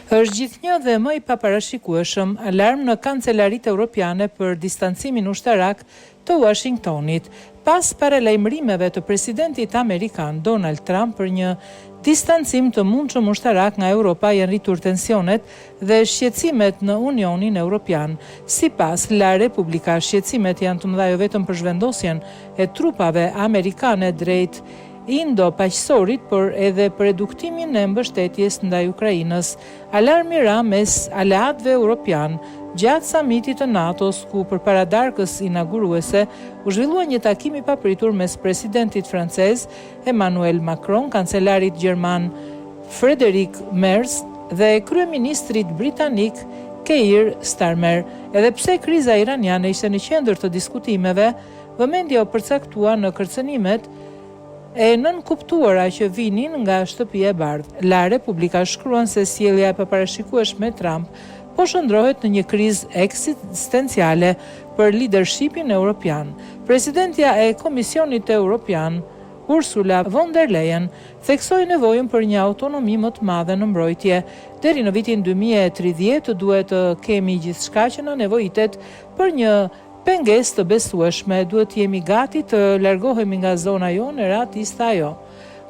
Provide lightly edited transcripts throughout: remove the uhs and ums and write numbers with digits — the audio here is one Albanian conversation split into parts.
Është gjithnjë dhe më i paparashikueshëm alarm në kancelaritë europiane për distancimin ushtarak të Washingtonit, pas paralajmërimeve të presidentit amerikan Donald Trump për një distancim të mundshëm ushtarak nga Europa, janë rritur tensionet dhe shqetësimet në Unionin Evropian. Sipas La Repubblika, shqetësimet janë të mëdha jo vetëm për zhvendosjen e trupave amerikane drejt indo-paqësorit, por edhe për reduktimin e mbështetjes ndaj Ukrainës. Alarmi ra mes aleatëve europian gjatë samitit të NATO-s, ku përpara darkës inauguruese u zhvillua një takim i papritur mes presidentit francez Emmanuel Macron, kancelarit gjerman Friedrich Merz dhe kryeministrit britanik Keir Starmer. Edhe pse kriza iraniane ishte në qendër të diskutimeve, vëmendja u përcaktua në kërcënimet e nënkuptuara që vinin nga shtëpia e bardhë. La Repubblika shkruan se sjellja e paparashikueshme e Trump po shndrohet në një krizë eksistenciale për leadershipin europian. Presidentja e Komisionit Europian, Ursula von der Leyen, theksoi nevojën për një autonomi më të madhe në mbrojtje. Deri në vitin 2030 duhet të kemi gjithçka që na nevojitet për një pengesë të besueshme, duhet jemi gati të largohemi nga zona jonë e ratista ajo.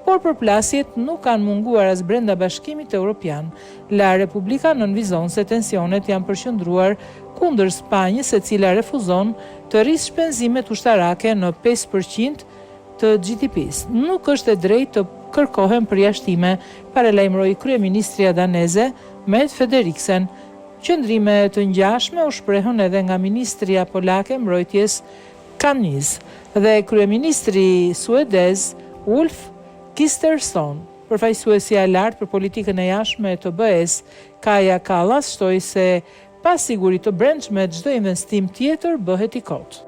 Por përplasjet nuk kanë munguar as brenda Bashkimit Evropian. La Repubblika nënvizon se tensionet janë përqendruar kundër Spanjës, e cila refuzon të rrisë shpenzimet ushtarake në 5% të GDP-s. Nuk është e drejtë të kërkohen përjashtime, paralajmëroi kryeministria daneze Mette Frederiksen. Qëndrime të ngjashme u shprehën edhe nga ministria polake mbrojtjes Kaniz dhe kryeministri suedez Ulf Kristersson. Përfaqësuesja e lartë për politikën e jashtme të BE-s, Kaja Kallas, shtoi se pa siguri të brendshme çdo investim tjetër bëhet i kotë.